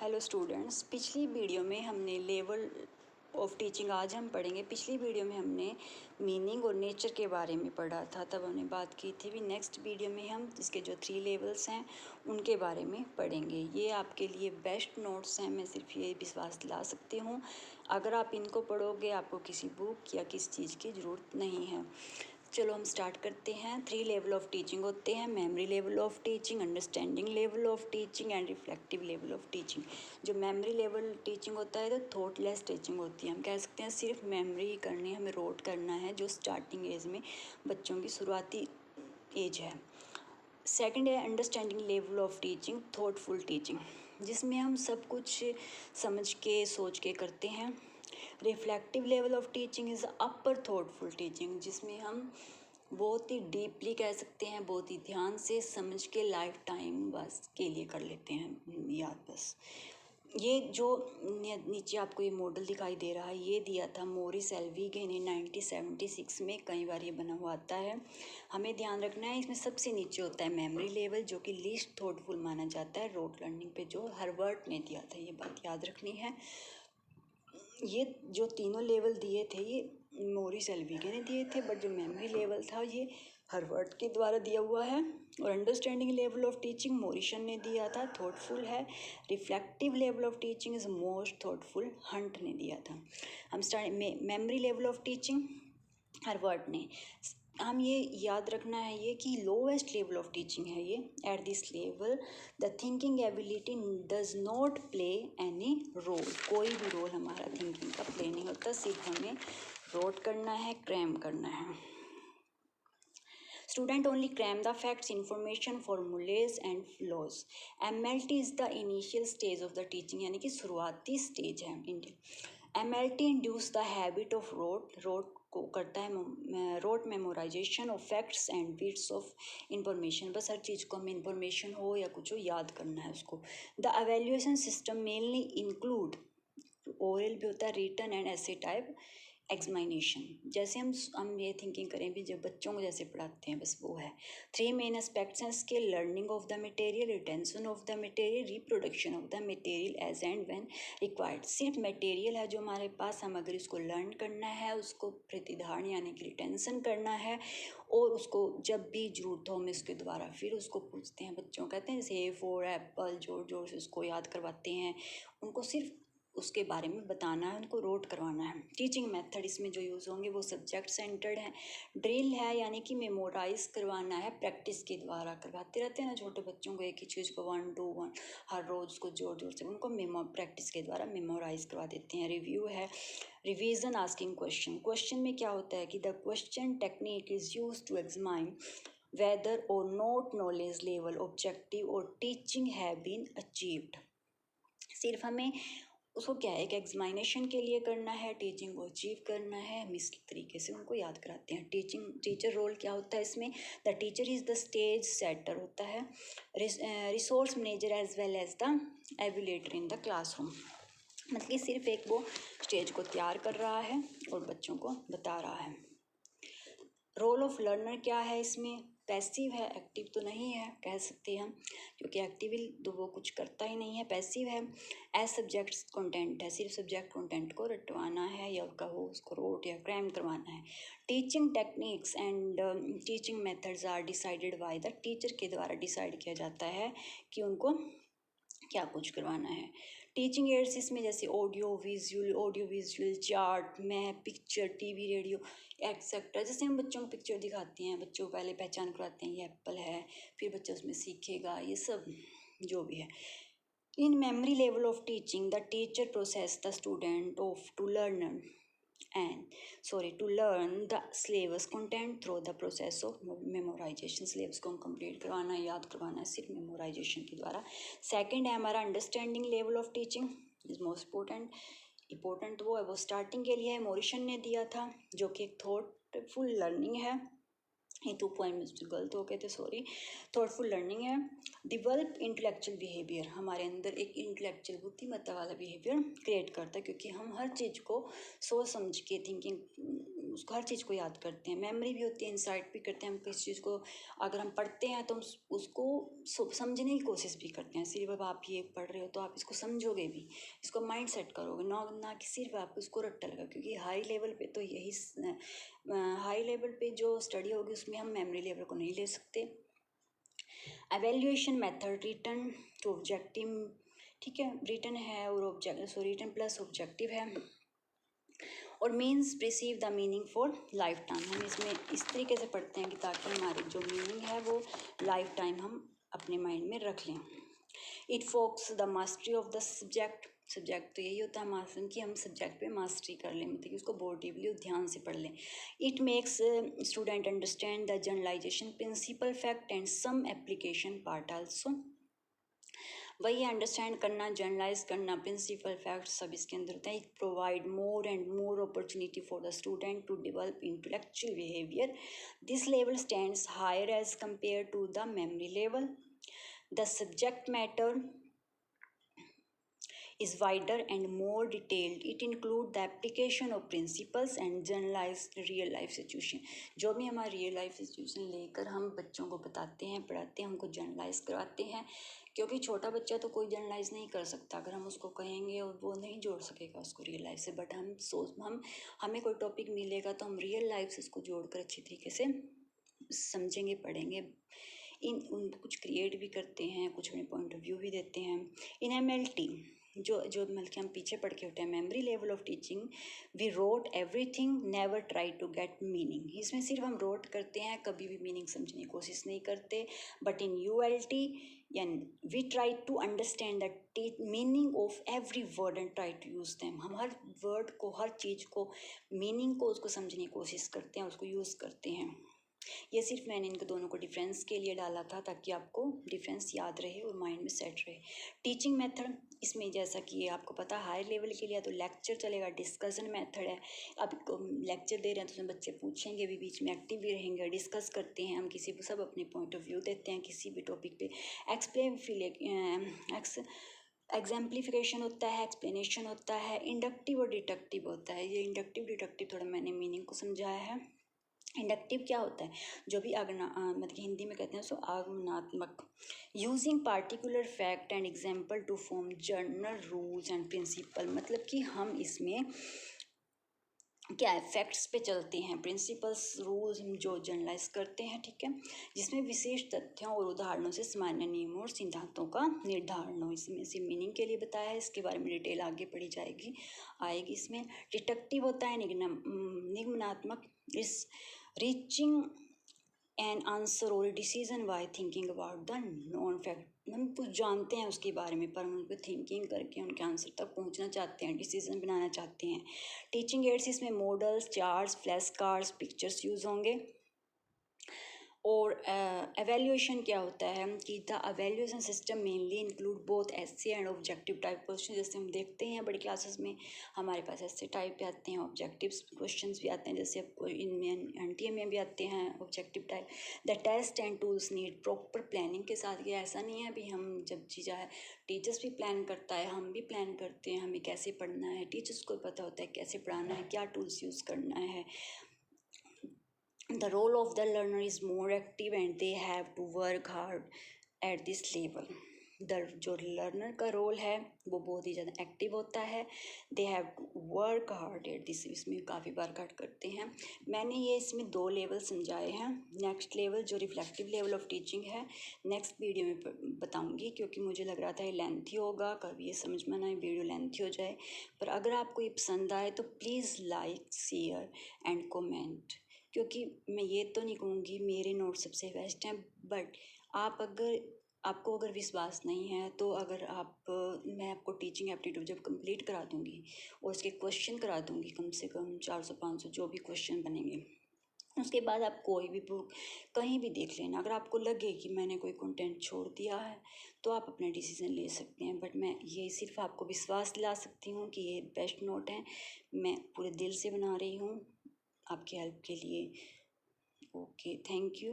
Hello students, पिछली video में हमने लेवल ऑफ टीचिंग आज हम पढ़ेंगे। पिछली वीडियो में हमने मीनिंग और नेचर के बारे में पढ़ा था, तब हमने बात की थी। भी नेक्स्ट वीडियो में हम इसके जो 3 लेवल्स हैं उनके बारे में पढ़ेंगे। ये आपके लिए बेस्ट नोट्स हैं, मैं सिर्फ ये विश्वास दिला सकती हूँ। अगर आप इनको पढ़ोगे आपको किसी बुक या किसी चीज़ की ज़रूरत नहीं है। चलो हम स्टार्ट करते हैं। 3 लेवल ऑफ टीचिंग होते हैं: memory level of teaching, understanding level of teaching and reflective level of teaching. जो मेमोरी लेवल टीचिंग होता है तो थॉटलेस टीचिंग होती है। हम कह सकते हैं सिर्फ मेमोरी ही करनी है, हमें रोट करना है, जो स्टार्टिंग एज में बच्चों की शुरुआती एज है। सेकंड है understanding level of teaching, thoughtful teaching, जिसमें हम सब कुछ समझ के सोच के करते हैं। Reflective level of teaching is upper thoughtful teaching, जिसमें हम बहुत ही डीपली कह सकते हैं, बहुत ही ध्यान से समझ के लाइफ टाइम बस के लिए कर लेते हैं याद बस। ये जो नीचे आपको ये मॉडल दिखाई दे रहा है, ये दिया था मॉरिस एल्विगे ने 1976 में। कई बार ये बना हुआ आता है। हमें ध्यान रखना है, इसमें सबसे नीचे होता है मेमोरी लेवल, जो कि लीस्ट थॉटफुल माना जाता है। रोट लर्निंग पे जो हर्बर्ट ने दिया था, ये बात याद रखनी है। ये जो तीनों लेवल दिए थे ये मॉरिस एल्विगे ने दिए थे, बट जो मेमोरी लेवल था ये हर्बर्ट के द्वारा दिया हुआ है। और understanding level of teaching Morrison ने दिया था, थॉटफुल है। Reflective level of teaching is most thoughtful, Hunt ने दिया था। हम start memory level of teaching Herbert ने। हम ये याद रखना है ये कि लोवेस्ट लेवल ऑफ टीचिंग है ये। At this level the thinking ability does not play any role. कोई भी रोल हमारा थिंकिंग का प्ले नहीं होता, सिर्फ हमें रोट करना है, क्रैम करना है। Student only cram the facts, information, formulas and flows. MLT is the initial stage of the teaching, यानी कि शुरुआती स्टेज है। MLT induce the habit of rote को करता है rote memorization of facts and bits of information. बस हर चीज़ को हमें इंफॉर्मेशन हो या कुछ हो याद करना है उसको। The evaluation system mainly include oral भी होता है, रिटन एंड ऐसे टाइप एग्जामिनेशन। जैसे हम ये थिंकिंग करें भी जब बच्चों को जैसे पढ़ाते हैं, बस वो है। 3 मेन एस्पेक्ट्स हैं इसके: learning of the material, retention of the material, reproduction of the material as and when required. सिर्फ मटेरियल है जो हमारे पास, हम अगर इसको लर्न करना है, उसको प्रतिधारण यानी कि रिटेंशन करना है, और उसको जब भी जरूरत हो हम इसके द्वारा फिर उसको पूछते हैं। बच्चों कहते हैं जैसे ए फॉर एप्पल, जोर जोर से उसको याद करवाते हैं, उनको सिर्फ उसके बारे में बताना है, उनको रोट करवाना है। टीचिंग मेथड इसमें जो यूज़ होंगे वो सब्जेक्ट सेंटर्ड है। ड्रिल है यानी कि मेमोराइज करवाना है, प्रैक्टिस के द्वारा करवाते रहते हैं ना छोटे बच्चों को एक ही चीज़ को 1 2 1 हर रोज़ उसको जोर जोर से उनको प्रैक्टिस के द्वारा मेमोराइज करवा देते हैं। रिव्यू है, रिवीजन, आस्किंग क्वेश्चन। क्वेश्चन में क्या होता है कि the question technique is use to examine whether or not knowledge level, objective or teaching have been achieved। सिर्फ हमें उसको क्या है, एक एग्जामिनेशन के लिए करना है, टीचिंग को अचीव करना है, हम इस तरीके से उनको याद कराते हैं। टीचर रोल क्या होता है इसमें? The teacher is the stage setter होता है, resource manager as well as the evaluator in the classroom. मतलब कि सिर्फ एक वो स्टेज को तैयार कर रहा है और बच्चों को बता रहा है। रोल ऑफ लर्नर क्या है इसमें? पैसिव है, एक्टिव तो नहीं है कह सकते हैं हम, क्योंकि एक्टिव तो वो कुछ करता ही नहीं है। पैसिव है। एज सब्जेक्ट कंटेंट है, सिर्फ सब्जेक्ट कंटेंट को रटवाना है या कहो उसको रोट या क्रैम करवाना है। Teaching techniques and teaching methods are decided by the teacher के द्वारा डिसाइड किया जाता है कि उनको क्या कुछ करवाना है। टीचिंग एड्स इसमें जैसे audio visual, chart, map, picture, TV, radio etcetera. जैसे हम बच्चों को पिक्चर दिखाते हैं, बच्चों को पहले पहचान करवाते हैं ये एप्पल है, फिर बच्चा उसमें सीखेगा, ये सब जो भी है। In memory level of teaching the teacher process the student of to learn to learn the syllabus content through the process of memorization। syllabus को हम कंप्लीट करवाना है, याद करवाना है सिर्फ मेमोराइजेशन के द्वारा। सेकंड है हमारा understanding level of teaching is most important वो है, वो स्टार्टिंग के लिए है, मॉरिसन ने दिया था, जो कि एक थॉटफुल लर्निंग है। ये 2 पॉइंट मुझसे गलत हो गए थे, सॉरी। थॉटफुल लर्निंग है। डिवेल्प इंटेलेक्चुअल बिहेवियर, हमारे अंदर एक इंटेलेक्चुअल बुद्धिमत्ता वाला बिहेवियर क्रिएट करता है, क्योंकि हम हर चीज़ को सोच समझ के थिंकिंग उसको हर चीज़ को याद करते हैं। मेमोरी भी होती है, इंसाइट भी करते हैं। हम किसी चीज़ को अगर हम पढ़ते हैं तो हम उसको समझने की कोशिश भी करते हैं। सिर्फ अब आप ये पढ़ रहे हो तो आप इसको समझोगे भी, इसको माइंड सेट करोगे, ना ना कि सिर्फ आप उसको रट्टा लगा, क्योंकि हाई लेवल पे तो यही हाई लेवल पे जो स्टडी होगी उसमें हम मेमोरी लेवल को नहीं ले सकते। Evaluation method return to objective, ठीक है, रिटर्न है और object, so return plus objective है, और means receive the meaning for life time. हम इसमें इस तरीके से पढ़ते हैं कि ताकि हमारी जो मीनिंग है वो लाइफ टाइम हम अपने माइंड में रख लें। It focus the mastery of the subject, subject तो यही होता है मास्टर कि हम सब्जेक्ट पे मास्टरी कर लें, मतलब कि उसको बहुत डीपली ध्यान से पढ़ लें। It makes student understand the generalization principle fact and some application part also. वही अंडरस्टैंड करना, जनरलाइज करना, प्रिंसिपल फैक्ट सब इसके अंदर होता है। It provide more and more opportunity for the student to develop intellectual behaviour. This level stands higher as compare to the memory level. The subject matter is wider and more detailed. It includes the application of principles and generalized real life situation. जो भी हमारा real life situation लेकर हम बच्चों को बताते हैं, पढ़ाते हैं, उनको जनरलाइज करवाते हैं, क्योंकि छोटा बच्चा तो कोई जनरलाइज नहीं कर सकता। अगर हम उसको कहेंगे और वो नहीं जोड़ सकेगा उसको रियल लाइफ से, बट हमें कोई टॉपिक मिलेगा तो हम रियल लाइफ से उसको जोड़कर अच्छी तरीके से समझेंगे, पढ़ेंगे, उन कुछ क्रिएट भी करते हैं, कुछ अपने पॉइंट ऑफ व्यू भी देते हैं। इन MLT जो मतलब कि हम पीछे पढ़ के होते हैं, memory level of teaching, we rote everything, never try to get meaning. इसमें सिर्फ हम रोट करते हैं, कभी भी मीनिंग समझने की कोशिश नहीं करते। But in ULT we try to understand the meaning of every word and try to use them. हम हर वर्ड को, हर चीज़ को, मीनिंग को, उसको समझने की कोशिश करते हैं, उसको यूज़ करते हैं। ये सिर्फ मैंने इनके दोनों को डिफरेंस के लिए डाला था ताकि आपको डिफरेंस याद रहे और माइंड में सेट रहे। टीचिंग मेथड, इसमें जैसा कि ये आपको पता है हाई लेवल के लिए तो लेक्चर चलेगा, डिस्कशन मेथड है। अब लेक्चर दे रहे हैं तो उसमें बच्चे पूछेंगे भी, बीच में एक्टिव भी रहेंगे, डिस्कस करते हैं हम, किसी को सब अपने पॉइंट ऑफ व्यू देते हैं किसी भी टॉपिक पे। एग्जाम्पलीफिकेशन होता है, एक्सप्लेनेशन होता है, इंडक्टिव और डिडक्टिव होता है। ये इंडक्टिव डिडक्टिव थोड़ा मैंने मीनिंग को समझाया है। इंडक्टिव क्या होता है, जो भी मतलब हिंदी में कहते हैं सो आगमनात्मक, using particular fact and example to form general rules and principle. मतलब कि हम इसमें क्या है, फैक्ट्स पे चलते हैं, प्रिंसिपल्स, रूल्स हम जो जनरलाइज करते हैं, ठीक है, जिसमें विशेष तथ्यों और उदाहरणों से सामान्य नियमों और सिद्धांतों का निर्धारण हो। इसमें से मीनिंग के लिए बताया है, इसके बारे में डिटेल आगे पढ़ी आएगी इसमें। डिडक्टिव होता है निगमनात्मक, इस रीचिंग एन आंसर और decision by thinking about the non fact. हम कुछ जानते हैं उसके बारे में पर हम उन पर थिंकिंग करके उनके आंसर तक पहुंचना चाहते हैं, डिसीजन बनाना चाहते हैं। टीचिंग एड्स, इसमें models, charts, flash cards, pictures use होंगे। और एवेल्यूएशन क्या होता है कि the evaluation system mainly include both essay and objective type question. जैसे हम देखते हैं बड़ी क्लासेस में हमारे पास एसे टाइप पे आते हैं, ऑब्जेक्टिव क्वेश्चंस भी आते हैं, जैसे इनमें NTA में भी आते हैं objective type. The test and tools need proper planning के साथ। ये ऐसा नहीं है अभी हम जब चीज़ा है, टीचर्स भी प्लान करता है, हम भी प्लान करते हैं, हमें कैसे पढ़ना है, टीचर्स को पता होता है कैसे पढ़ाना है, क्या टूल्स यूज़ करना है। The role of the learner is more active and they have to work hard at this level. जो लर्नर का रोल है वो बहुत ही ज़्यादा एक्टिव होता है। They have to work hard at this, इसमें काफ़ी वर्क हार्ड करते हैं। मैंने ये इसमें 2 लेवल समझाए हैं। नेक्स्ट लेवल जो रिफ्लेक्टिव लेवल ऑफ टीचिंग है नेक्स्ट वीडियो में बताऊंगी, क्योंकि मुझे लग रहा था ये लेंथी होगा, कभी ये समझ में ना आए वीडियो लेंथी हो जाए। पर अगर आपको ये पसंद आए तो please like, share and comment, क्योंकि मैं ये तो नहीं कहूँगी मेरे नोट सबसे बेस्ट हैं, बट आपको अगर विश्वास नहीं है तो मैं आपको टीचिंग एप्टीट्यूड जब कंप्लीट करा दूँगी और उसके क्वेश्चन करा दूँगी, कम से कम 400-500 जो भी क्वेश्चन बनेंगे, उसके बाद आप कोई भी बुक कहीं भी देख लेना। अगर आपको लगे कि मैंने कोई कंटेंट छोड़ दिया है तो आप अपना डिसीज़न ले सकते हैं, बट मैं ये सिर्फ आपको विश्वास दिला सकती हूँ कि ये बेस्ट नोट है। मैं पूरे दिल से बना रही हूँ आपकी हेल्प के लिए। Okay, thank you.